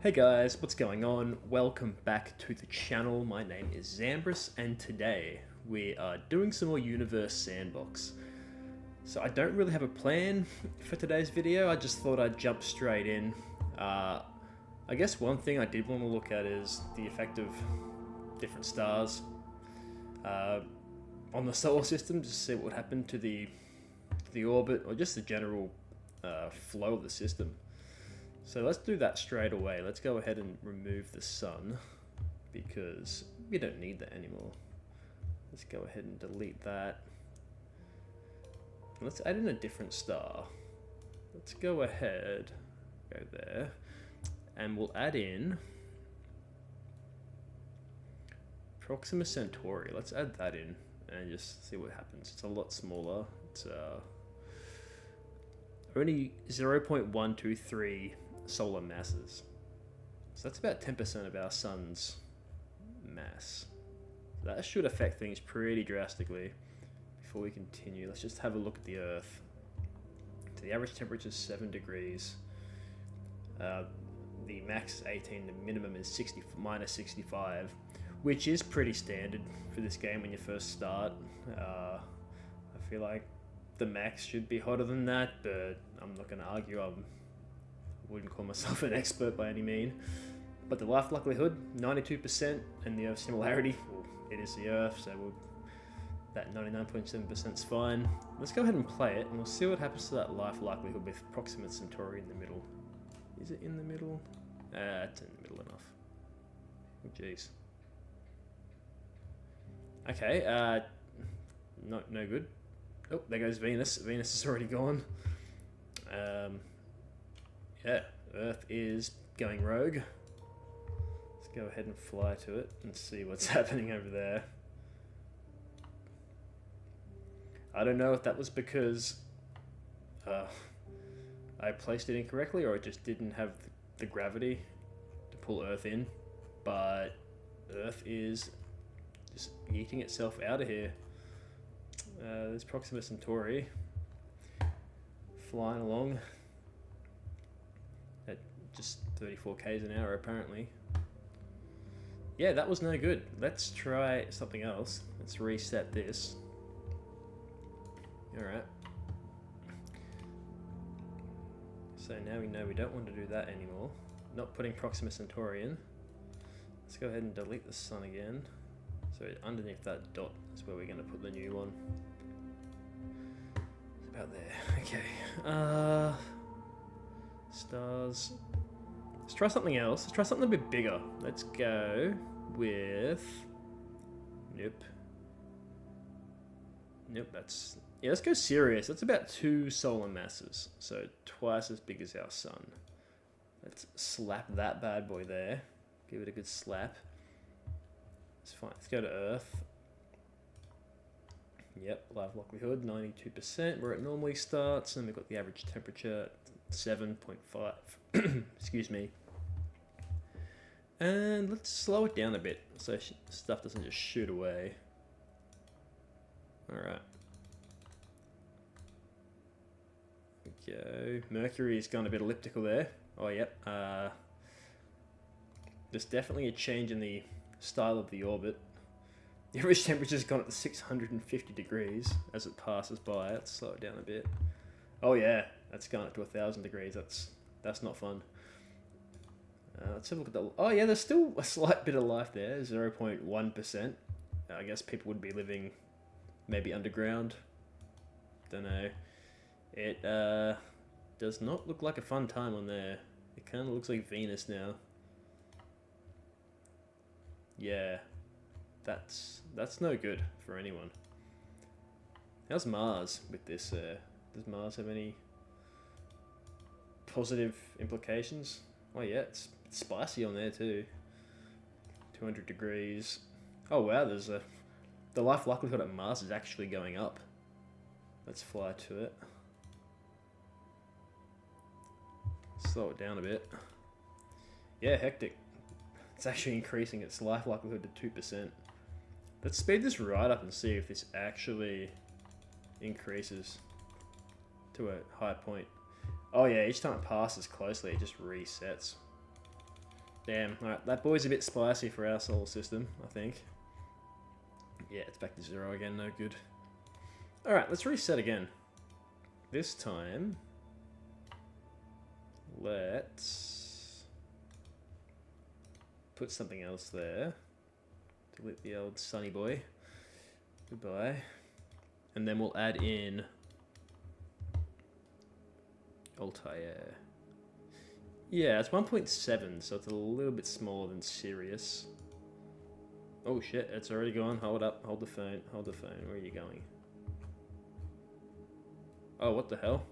Hey guys, what's going on? Welcome back to the channel. My name is Zambris and today we are doing some more Universe Sandbox. So I don't really have a plan for today's video, I just thought I'd jump straight in. I guess one thing I did want to look at is the effect of different stars on the solar system, just to see what happened to the orbit or just the general flow of the system. So let's do that straight away. Let's go ahead and remove the sun because we don't need that anymore. Let's go ahead and delete that. Let's add in a different star. Let's go ahead, go there, and we'll add in Proxima Centauri. Let's add that in and just see what happens. It's a lot smaller. It's only 0.123 solar masses. So that's about 10% of our sun's mass. So that should affect things pretty drastically. Before we continue, let's just have a look at the Earth. So the average temperature is 7 degrees. The max is 18, the minimum is minus 65, which is pretty standard for this game when you first start. I feel like the max should be hotter than that, but I'm not going to argue. I wouldn't call myself an expert by any mean. But the life likelihood, 92%, and the Earth similarity, well, it is the Earth, so that 99.7% is fine. Let's go ahead and play it, and we'll see what happens to that life likelihood with Proxima Centauri in the middle. Is it in the middle? It's in the middle enough. Oh, jeez. Okay, no good. Oh, there goes Venus. Venus is already gone. Yeah, Earth is going rogue. Let's go ahead and fly to it and see what's happening over there. I don't know if that was because I placed it incorrectly or it just didn't have the gravity to pull Earth in, but Earth is just yeeting itself out of here. There's Proxima Centauri flying along at just 34 k's an hour apparently. Yeah, that was no good. Let's try something else. Let's reset this. Alright. So now we know we don't want to do that anymore. Not putting Proxima Centauri in. Let's go ahead and delete the sun again. So underneath that dot is where we're going to put the new one. It's about there. Okay. Stars. Let's try something else. Let's try something a bit bigger. Let's go with... Nope. Nope, that's... Yeah, let's go Sirius. That's about 2 solar masses. So twice as big as our sun. Let's slap that bad boy there. Give it a good slap. It's fine. Let's go to Earth. Yep, life likelihood 92%, where it normally starts, and we've got the average temperature 7.5. Excuse me. And let's slow it down a bit so stuff doesn't just shoot away. Alright. Okay, Mercury's gone a bit elliptical there. Oh, yep. There's definitely a change in the style of the orbit. The average temperature's gone up to 650 degrees as it passes by. Let's slow it down a bit. Oh yeah, that's gone up to 1,000 degrees. That's not fun. Let's have a look at the... Oh yeah, there's still a slight bit of life there, 0.1%. I guess people would be living maybe underground. Don't know. It does not look like a fun time on there. It kind of looks like Venus now. Yeah, that's no good for anyone. How's Mars with this? Does Mars have any positive implications? Oh yeah, it's spicy on there too. 200 degrees. Oh wow, the life likelihood at Mars is actually going up. Let's fly to it. Slow it down a bit. Yeah, hectic. It's actually increasing its life likelihood to 2%. Let's speed this right up and see if this actually increases to a high point. Oh yeah, each time it passes closely, it just resets. Damn. Alright, that boy's a bit spicy for our solar system, I think. Yeah, it's back to 0 again, no good. Alright, let's reset again. This time, let's put something else there. Delete the old sunny boy. Goodbye. And then we'll add in Altair. Yeah, it's 1.7, so it's a little bit smaller than Sirius. Oh shit, it's already gone. Hold up, hold the phone, hold the phone. Where are you going? Oh, what the hell?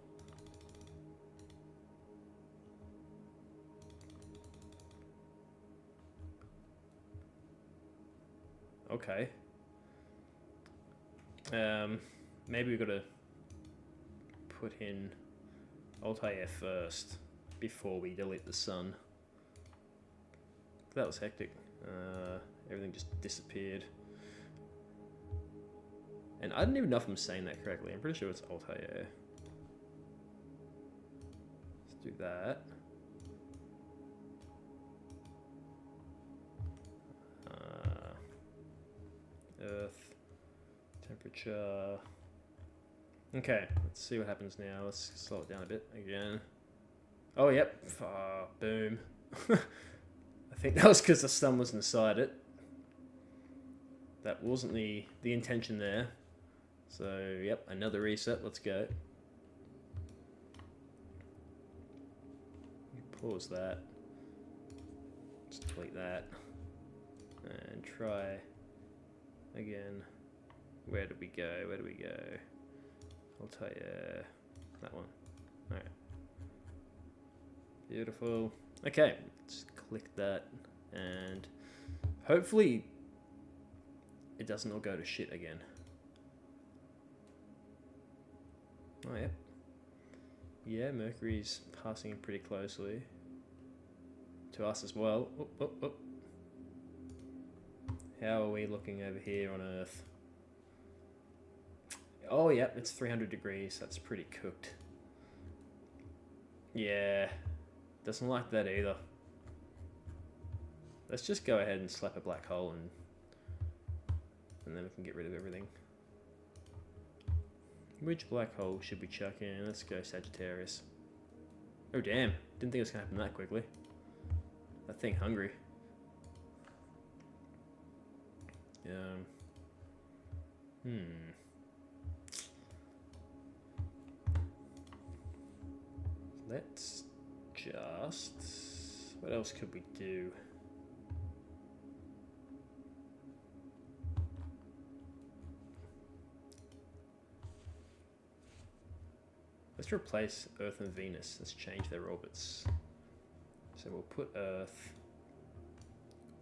Okay. Maybe we gotta put in Altair first before we delete the sun. That was hectic. Everything just disappeared. And I don't even know if I'm saying that correctly. I'm pretty sure it's Altair. Let's do that. Earth, temperature. Okay, let's see what happens now. Let's slow it down a bit again. Oh, yep. Oh, boom. I think that was because the sun was inside it. That wasn't the intention there. So, yep, another reset. Let's go. Pause that. Just delete that. And try again. Where did we go? Where do we go? I'll tell you. That one. Alright. Beautiful. Okay, let's click that. And hopefully it doesn't all go to shit again. Oh, yeah. Yeah, Mercury's passing pretty closely to us as well. Oh, oh, oh. How are we looking over here on Earth? Oh, yep, it's 300 degrees. That's pretty cooked. Yeah, doesn't like that either. Let's just go ahead and slap a black hole and then we can get rid of everything. Which black hole should we chuck in? Let's go Sagittarius. Oh damn, didn't think it was gonna happen that quickly. That thing hungry. Let's just... What else could we do? Let's replace Earth and Venus. Let's change their orbits. So we'll put Earth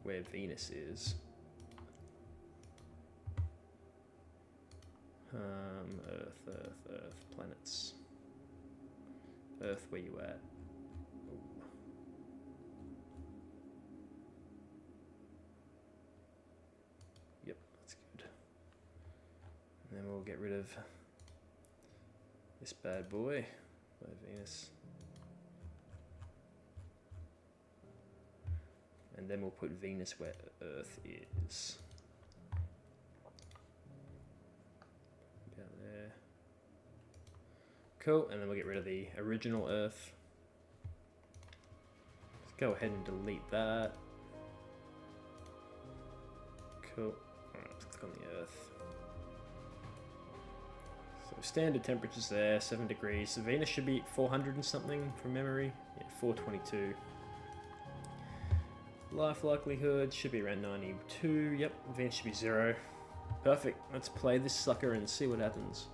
where Venus is. Earth, planets. Earth, where you at? Ooh. Yep, that's good. And then we'll get rid of this bad boy by Venus. And then we'll put Venus where Earth is. Down there. Cool, and then we'll get rid of the original Earth. Let's go ahead and delete that. Cool. Alright, let's click on the Earth. So standard temperatures there, 7 degrees. So Venus should be 400 and something from memory. Yeah, 422. Life likelihood should be around 92. Yep, Venus should be 0. Perfect. Let's play this sucker and see what happens.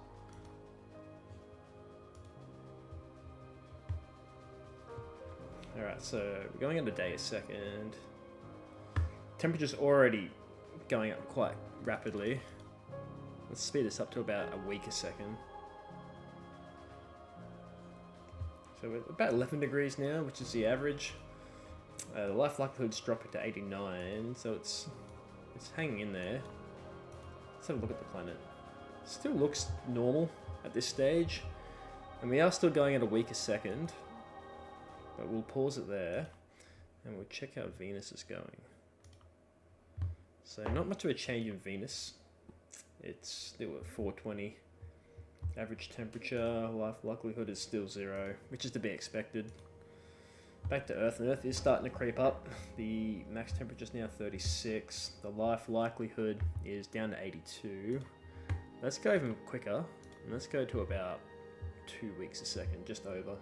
Alright, so we're going into day a second. Temperature's already going up quite rapidly. Let's speed this up to about a week a second. So we're about 11 degrees now, which is the average. The life likelihood's dropping to 89, so it's hanging in there. Let's have a look at the planet. Still looks normal at this stage, and we are still going at a week a second. But we'll pause it there, And we'll check how Venus is going. So not much of a change in Venus. It's still at 420. Average temperature, life likelihood is still 0, which is to be expected. Back to Earth, and Earth is starting to creep up. The max temperature is now 36. The life likelihood is down to 82. Let's go even quicker. And let's go to about 2 weeks a second, just over.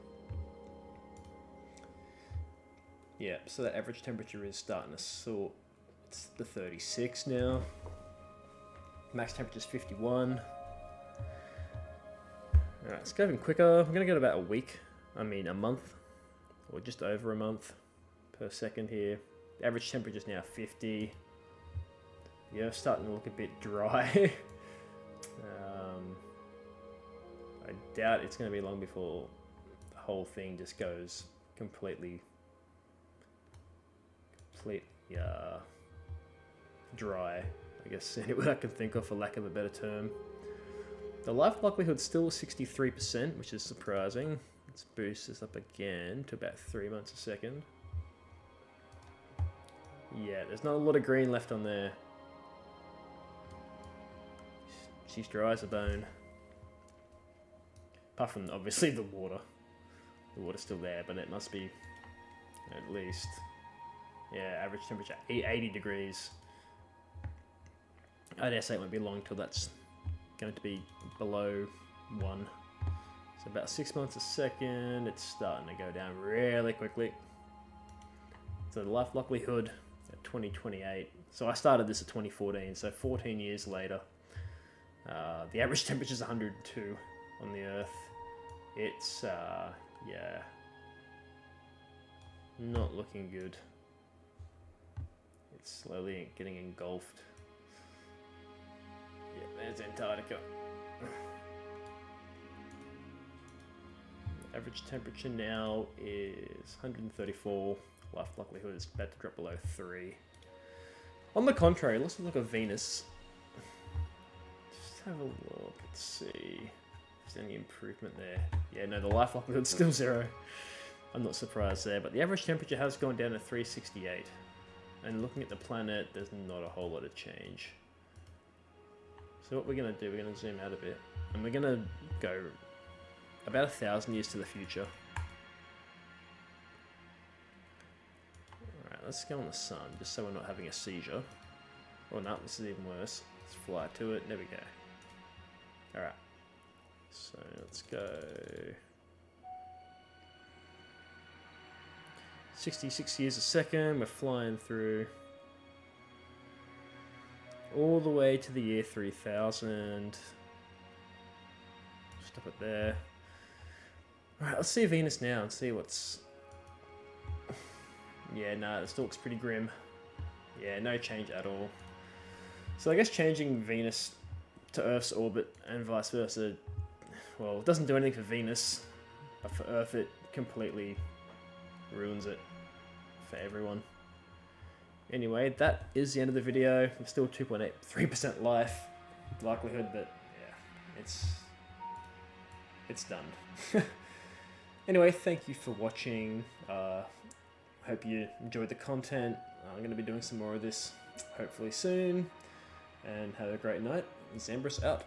Yeah, so that average temperature is starting to sort. It's the 36 now. Max temperature is 51. Alright, let's go even quicker. I'm going to go to about a month, or just over a month per second here. The average temperature is now 50. The Earth's starting to look a bit dry. I doubt it's going to be long before the whole thing just goes completely dry, I guess, anyway I can think of, for lack of a better term. The life likelihood is still 63%, which is surprising. Let's boost this up again to about 3 months a second. Yeah, there's not a lot of green left on there. She's dry as a bone. Apart from, obviously, the water. The water's still there, but it must be at least... Yeah, average temperature 80 degrees. I dare say it won't be long till that's going to be below 1. So about 6 months a second, it's starting to go down really quickly. So the life likelihood at 2028. So I started this at 2014, so 14 years later. The average temperature is 102 on the Earth. It's, yeah, not looking good. It's slowly getting engulfed. Yeah, there's Antarctica. Average temperature now is 134. Life likelihood is about to drop below 3. On the contrary, let's look at Venus. Just have a look. Let's see if there's any improvement there. Yeah, no, the life likelihood is still 0. I'm not surprised there, but the average temperature has gone down to 368. And looking at the planet, there's not a whole lot of change. So what we're going to do, we're going to zoom out a bit. And we're going to go about 1,000 years to the future. Alright, let's go on the sun, just so we're not having a seizure. Oh no, this is even worse. Let's fly to it. There we go. Alright. So let's go... 66 years a second, we're flying through all the way to the year 3000. Stop it there. Alright, let's see Venus now and see what's... Yeah, nah, this looks pretty grim. Yeah, no change at all. So I guess changing Venus to Earth's orbit and vice versa, well, it doesn't do anything for Venus, but for Earth it completely ruins it for everyone. Anyway, that is the end of the video. I'm still 2.83% life likelihood, but yeah, it's done. Anyway, thank you for watching. Hope you enjoyed the content. I'm going to be doing some more of this hopefully soon. And have a great night. Sandbox out.